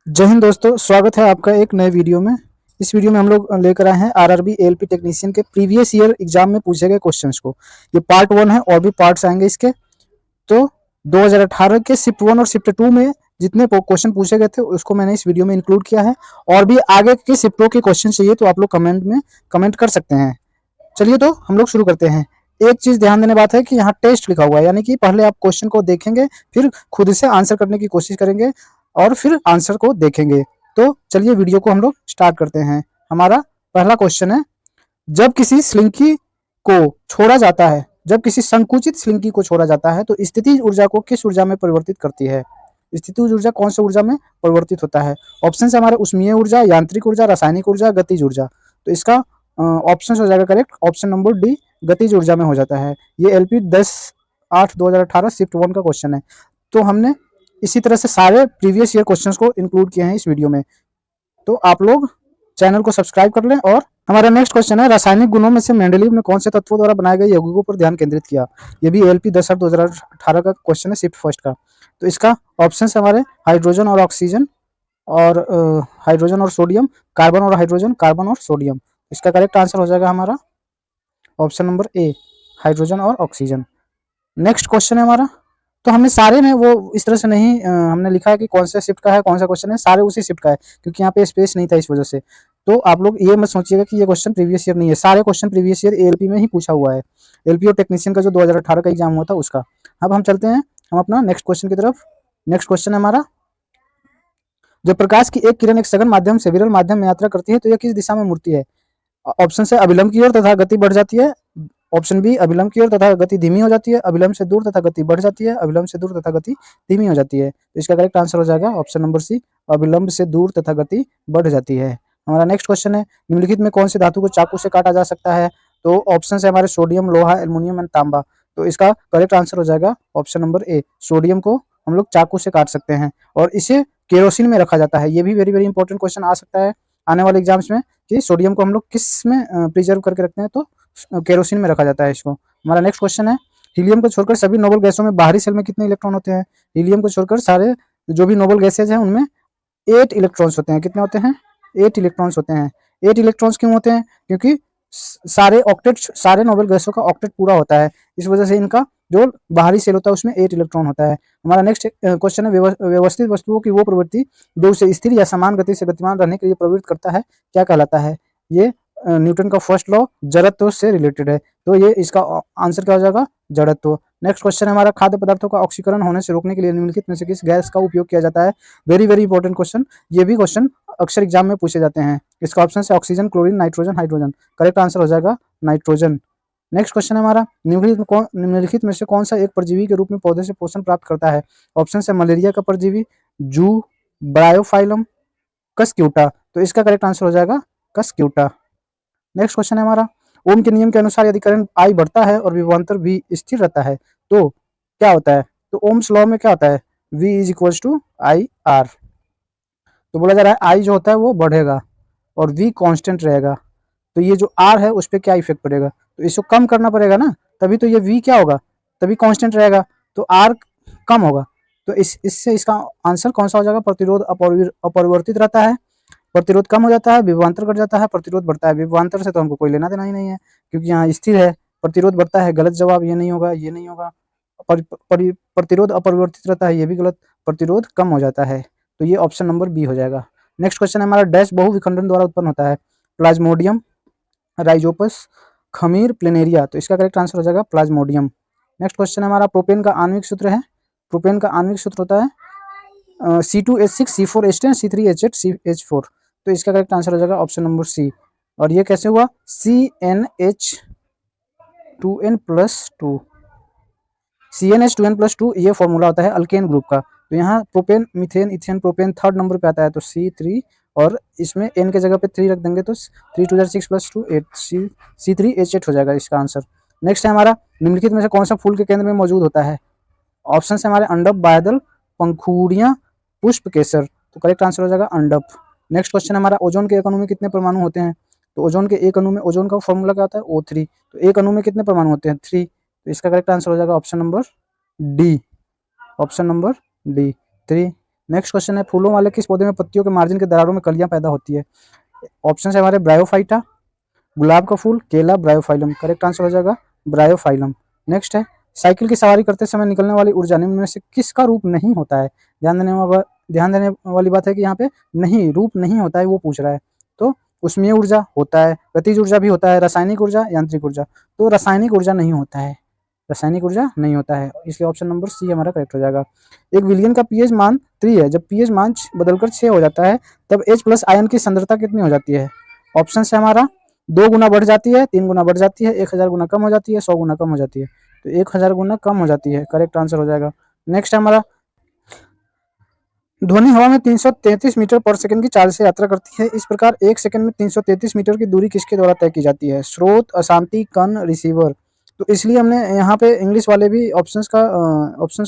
जय हिंद दोस्तों, स्वागत है आपका एक नए वीडियो में। इस वीडियो में हम लोग लेकर आए हैं आरआरबी एएलपी टेक्नीशियन के प्रीवियस ईयर एग्जाम में पूछे गए क्वेश्चंस को। ये पार्ट 1 है और भी पार्ट्स आएंगे इसके। तो 2018 के शिफ्ट 1 और शिफ्ट 2 में जितने क्वेश्चन पूछे गए थे उसको मैंने इस वीडियो में इंक्लूड किया है। और भी आगे के शिफ्टों के क्वेश्चन चाहिए तो आप लोग कमेंट में कमेंट कर सकते हैं। चलिए तो हम लोग शुरू करते हैं। एक चीज ध्यान देने बात है कि यहाँ टेस्ट लिखा हुआ है, यानी कि पहले आप क्वेश्चन को देखेंगे, फिर खुद से आंसर करने की कोशिश करेंगे और फिर आंसर को देखेंगे। तो चलिए वीडियो को हम लोग स्टार्ट करते हैं। हमारा पहला क्वेश्चन है, जब किसी स्लिंकी को छोड़ा जाता है, जब किसी संकुचित स्लिंकी को छोड़ा जाता है तो स्थितिज ऊर्जा को किस ऊर्जा में परिवर्तित करती है? स्थितिज ऊर्जा कौन सी ऊर्जा में परिवर्तित होता है? ऑप्शन है हमारे उष्मीय ऊर्जा, यांत्रिक ऊर्जा, रासायनिक ऊर्जा, गतिज ऊर्जा। तो इसका ऑप्शन हो जाएगा करेक्ट, ऑप्शन नंबर डी, गतिज ऊर्जा में हो जाता है। ये एलपी 10/8/2018 शिफ्ट 1 का क्वेश्चन है। तो हमने इसी तरह से सारे प्रीवियस ईयर क्वेश्चंस को इंक्लूड किए हैं इस वीडियो में। तो आप लोग चैनल को सब्सक्राइब कर लें। और हमारा नेक्स्ट क्वेश्चन है, रासायनिक गुणों में से मेंडलीव ने कौन से तत्वों द्वारा बनाए गए यौगिकों पर ध्यान केंद्रित किया? ये भी एलपी 10/8/2018 का क्वेश्चन है शिफ्ट फर्स्ट का। तो इसका ऑप्शन है हमारे हाइड्रोजन और ऑक्सीजन, और हाइड्रोजन और सोडियम, कार्बन और हाइड्रोजन, कार्बन और सोडियम। इसका करेक्ट आंसर हो जाएगा हमारा ऑप्शन नंबर ए, हाइड्रोजन और ऑक्सीजन। नेक्स्ट क्वेश्चन है हमारा, तो हमने सारे में वो इस तरह से नहीं हमने लिखा है कि कौन सा शिफ्ट का है, कौन सा क्वेश्चन है, सारे उसी शिफ्ट का है क्योंकि यहाँ पे स्पेस नहीं था इस वजह से। तो आप लोग ये मत सोचिएगा कि ये क्वेश्चन प्रीवियस ईयर नहीं है, सारे क्वेश्चन प्रीवियस ईयर एएलपी में ही पूछा हुआ है। एलपी और टेक्नीशियन का जो 2018 का एग्जाम हुआ था उसका। अब हम चलते हैं हम अपना नेक्स्ट क्वेश्चन की तरफ। नेक्स्ट क्वेश्चन है हमारा, जब प्रकाश की एक किरण एक सघन माध्यम से विरल माध्यम में यात्रा करती है तो यह किस दिशा में मुड़ती है? ऑप्शन है अभिलंब की ओर तथा गति बढ़ जाती है, ऑप्शन बी अभिलंब की ओर तथा गति धीमी हो जाती है, अभिलंब से दूर तथा गति बढ़ जाती है, अभिलंब से दूर तथा गति धीमी हो जाती है। तो इसका करेक्ट आंसर हो जाएगा ऑप्शन नंबर सी, अभिलंब से दूर तथा गति बढ़ जाती है। हमारा नेक्स्ट क्वेश्चन है, निम्नलिखित में कौन सी धातु को चाकू से काटा जा सकता है? तो ऑप्शन है हमारे सोडियम, लोहा, एल्युमिनियम एंड तांबा। तो इसका करेक्ट आंसर हो जाएगा ऑप्शन नंबर ए, सोडियम को हम लोग चाकू से काट सकते हैं और इसे केरोसिन में रखा जाता है। ये भी वेरी वेरी इंपॉर्टेंट क्वेश्चन आ सकता है आने वाले एग्जाम्स में कि सोडियम को हम लोग किस में प्रिजर्व करके रखते हैं? तो केरोसिन में रखा जाता है इसको। हमारा नेक्स्ट क्वेश्चन है, हीलियम को छोड़कर सभी नोबल गैसों में बाहरी सेल में कितने इलेक्ट्रॉन होते हैं? हीलियम को छोड़कर सारे जो भी नोबल गैसेज हैं उनमें 8 इलेक्ट्रॉन्स होते हैं। कितने होते हैं? 8 इलेक्ट्रॉन्स होते हैं। 8 इलेक्ट्रॉन्स क्यों होते हैं? क्योंकि सारे ऑक्टेट, सारे नोबल गैसों का ऑक्टेट पूरा होता है, इस वजह से इनका जो बाहरी सेल होता है उसमें 8 इलेक्ट्रॉन होता है। हमारा नेक्स्ट क्वेश्चन है, व्यवस्थित वस्तुओं की वो प्रवृत्ति जो उसे स्थिर या समान गति से गतिमान रहने के लिए प्रवृत्त करता है, क्या कहलाता है? ये न्यूटन का फर्स्ट लॉ जड़त्व से रिलेटेड है। तो ये इसका आंसर क्या हो जाएगा? जड़त्व। नेक्स्ट क्वेश्चन है हमारा, खाद्य पदार्थों का ऑक्सीकरण होने से रोकने के लिए निम्नलिखित में से किस गैस का उपयोग किया जाता है? वेरी वेरी इंपॉर्टेंट क्वेश्चन, ये भी क्वेश्चन अक्सर एग्जाम में पूछे जाते हैं। इसका ऑप्शन है oxygen, chlorine, nitrogen, hydrogen. Correct answer हो जाएगा नाइट्रोजन। नेक्स्ट क्वेश्चन है हमारा, निम्नलिखित में से कौन सा एक परजीवी के रूप में पौधे से पोषण प्राप्त करता है? ऑप्शन है मलेरिया का परजीवी, जू, ब्रायोफाइलम, कस्क्यूटा। तो इसका करेक्ट आंसर हो जाएगा कस्क्यूटा। नेक्स्ट क्वेश्चन है हमारा, ओम के नियम के अनुसार यदि करंट आई बढ़ता है और विभवांतर वी स्थिर रहता है तो क्या होता है? तो ओम्स लॉ में क्या होता है? V is equals to I R. तो बोला जा रहा है आई जो होता है वो बढ़ेगा और V कांस्टेंट रहेगा, तो ये जो R है उस पर क्या इफेक्ट पड़ेगा? तो इसको कम करना पड़ेगा ना, तभी तो ये V क्या होगा? तभी कांस्टेंट रहेगा, तो R कम होगा। तो इससे इसका आंसर कौन सा हो जाएगा? प्रतिरोध अपरिवर्तित रहता है, प्रतिरोध कम हो जाता है, विभवांतर घट जाता है, प्रतिरोध बढ़ता है। विभवांतर से तो हमको कोई लेना देना ही नहीं है क्योंकि यहाँ स्थिर है। प्रतिरोध बढ़ता है, गलत जवाब, ये नहीं होगा, ये नहीं होगा। प्रतिरोध अपरिवर्तित रहता है, ये भी गलत। प्रतिरोध कम हो जाता है, तो ये ऑप्शन नंबर बी हो जाएगा। नेक्स्ट क्वेश्चन है हमारा, डैश बहु विखंडन द्वारा उत्पन्न होता है? प्लाज्मोडियम, राइजोपस, खमीर, प्लेनेरिया। तो इसका करेक्ट आंसर हो जाएगा प्लाज्मोडियम। नेक्स्ट क्वेश्चन है हमारा, प्रोपेन का आणविक सूत्र है, प्रोपेन का आणविक सूत्र होता है C2H6 C4H10 C3H8 CH4। तो इसका करेक्ट आंसर हो जाएगा ऑप्शन नंबर सी। और ये कैसे हुआ? CnH2n+2, CnH2n+2 ये फॉर्मूला होता है अल्केन ग्रुप का। तो यहाँ propane, methane, ethane, propane third number पे आता है, तो C3, और इसमें n के जगह पे 3 रख देंगे तो 3 2 6 + 2 8, C3H8 हो जाएगा इसका आंसर। नेक्स्ट है हमारा, निम्नलिखित में से कौन सा फूल के केंद्र में मौजूद होता है? ऑप्शन है हमारे अंडप, बादल, पंखुड़ियां, पुष्प, केसर। तो करेक्ट आंसर हो जाएगा अंडप। नेक्स्ट क्वेश्चन हमारा, ओजोन के एक अणु में कितने परमाणु होते हैं? तो ओजोन के एक अणु में, ओजोन का फॉर्मूला क्या होता है? O3। तो एक अणु में कितने परमाणु होते हैं? 3। तो इसका करेक्ट आंसर हो जाएगा option number D, option number D, 3। Next question है, फूलों वाले किस पौधे में पत्तियों के मार्जिन के दरारों में कलियां पैदा होती है? ऑप्शन है हमारे ब्रायोफाइटा, गुलाब का फूल, केला, ब्रायोफाइलम। करेक्ट आंसर हो जाएगा ब्रायोफाइलम। नेक्स्ट है, साइकिल की सवारी करते समय निकलने वाली ऊर्जा निम्न में से किसका रूप नहीं होता है? ध्यान देने वाली बात है कि यहाँ पे नहीं, रूप नहीं होता है वो पूछ रहा है। तो उष्मीय ऊर्जा होता है, गतिज ऊर्जा भी होता है, रासायनिक ऊर्जा, यांत्रिक ऊर्जा। तो रासायनिक ऊर्जा नहीं होता है, रासायनिक ऊर्जा नहीं होता है, इसलिए ऑप्शन नंबर सी हमारा करेक्ट हो जाएगा। एक विलयन का पीएच मान 3 है, जब पीएच मान बदलकर 6 हो जाता है तब H प्लस आयन की सांद्रता कितनी हो जाती है? ऑप्शन है हमारा 2 गुना बढ़ जाती है, 3 गुना बढ़ जाती है, 1000 गुना कम हो जाती है, 100 गुना कम हो जाती है। तो 1000 गुना कम हो जाती है, करेक्ट आंसर हो जाएगा। नेक्स्ट है हमारा, ध्वनि हवा में 333 मीटर पर सेकंड की चाल से यात्रा करती है, इस प्रकार 1 सेकंड में 333 मीटर की दूरी किसके द्वारा तय की जाती है? स्रोत, अशांति, कण, रिसीवर। तो इसलिए हमने यहाँ पे इंग्लिश वाले भी ऑप्शंस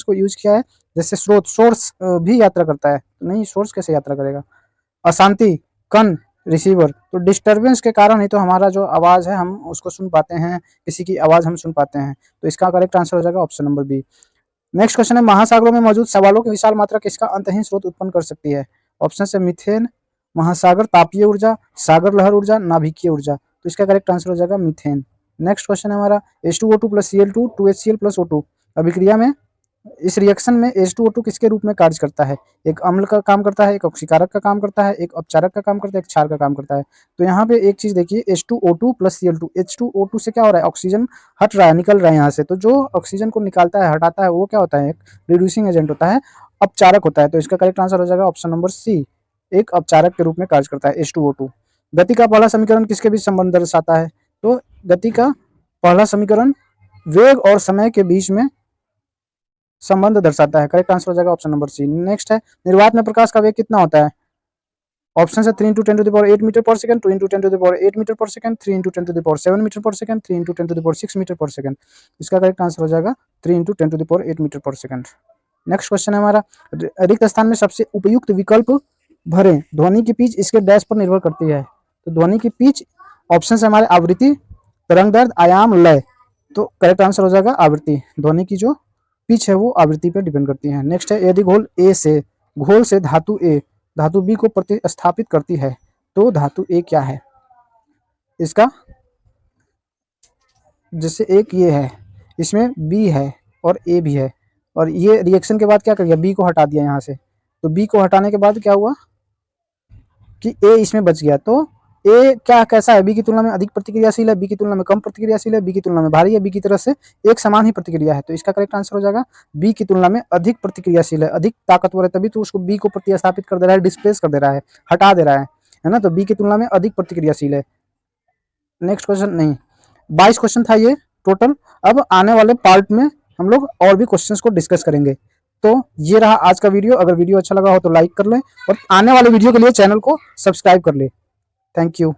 को यूज किया है, जैसे स्रोत, सोर्स भी यात्रा करता है, तो नहीं, सोर्स कैसे यात्रा करेगा? अशांति, कण, रिसीवर। तो डिस्टरबेंस के कारण ही तो हमारा जो आवाज है हम उसको सुन पाते हैं, किसी की आवाज हम सुन पाते हैं। तो इसका करेक्ट आंसर हो जाएगा option number B. Next question है, महासागरों में मौजूद सवालों की विशाल मात्रा किसका अंतहीन स्रोत उत्पन्न कर सकती है? ऑप्शन है मीथेन, महासागर तापीय ऊर्जा, सागर लहर ऊर्जा, नाभिकीय ऊर्जा। तो इसका करेक्ट आंसर हो जाएगा मीथेन। नेक्स्ट क्वेश्चन है हमारा, H2O2 plus Cl2 2HCl plus O2 अभिक्रिया में, इस रिएक्शन में H2O2 किसके रूप में कार्य करता है? एक अम्ल का काम करता है, एक ऑक्सीकारक का काम करता है, एक अपचारक का काम करता है, एक क्षार का काम करता है। तो यहाँ पे एक चीज देखिए, H2O2 प्लस Cl2, H2O2 से क्या हो रहा है? ऑक्सीजन हट रहा है, निकल रहा है यहाँ से। तो जो ऑक्सीजन को निकालता है, हटाता है, वो क्या होता है? एक रिड्यूसिंग एजेंट होता है, अपचारक होता है। तो इसका करेक्ट आंसर हो जाएगा ऑप्शन नंबर सी, एक अपचारक के रूप में कार्य करता है H2O2। गति का पहला समीकरण किसके बीच संबंध दर्शाता है? तो गति का पहला समीकरण वेग और समय के बीच में संबंध दर्शाता है, करेक्ट आंसर हो जाएगा ऑप्शन नंबर सी। नेक्स्ट है, निर्वात में प्रकाश का वेग कितना होता है? ऑप्शन है 3 × 10⁸ मीटर पर सेकंड, 2 × 10⁸ मीटर पर सेकंड, 3 × 10⁸ मीटर पर सेकंड, 3 × 10⁶ मीटर पर सेकंड। इसका करेक्ट आंसर हो जाएगा 3 × 10⁸ मीटर पर सेकंड। नेक्स्ट क्वेश्चन है हमारा, रिक्त स्थान में सबसे उपयुक्त विकल्प भरें, ध्वनि की पिच इसके डैश पर निर्भर करती है। तो ध्वनि की पिच, ऑप्शन है हमारे आवृत्ति, तरंग दैर्ध्य, आयाम, लय। तो करेक्ट आंसर हो जाएगा आवृत्ति, ध्वनि की जो पिच है वो आवृत्ति पर डिपेंड करती है। नेक्स्ट है, यदि घोल से धातु ए धातु बी को प्रतिस्थापित करती है तो धातु ए क्या है? इसका, जैसे एक ये है, इसमें बी है और ए भी है, और ये रिएक्शन के बाद क्या कर दिया? बी को हटा दिया यहाँ से। तो बी को हटाने के बाद क्या हुआ कि ए इसमें बच गया। तो ए क्या, कैसा है? बी की तुलना में अधिक प्रतिक्रियाशील है, बी की तुलना में कम प्रतिक्रियाशील है, बी की तुलना में भारी है, बी की तरह से एक समान ही प्रतिक्रिया है। तो इसका करेक्ट आंसर हो जाएगा बी की तुलना में अधिक प्रतिक्रियाशील है, अधिक ताकतवर है, तभी तो उसको बी को प्रतिस्थापित कर दे रहा है, डिस्प्लेस कर दे रहा है, हटा दे रहा है ना? तो बी की तुलना में अधिक प्रतिक्रियाशील है। नेक्स्ट क्वेश्चन, नहीं, 22 क्वेश्चन था ये टोटल। अब आने वाले पार्ट में हम लोग और भी क्वेश्चंस को डिस्कस करेंगे। तो ये रहा आज का वीडियो। अगर वीडियो अच्छा लगा हो तो लाइक कर लें और आने वाले वीडियो के लिए चैनल को सब्सक्राइब कर लें। Thank you.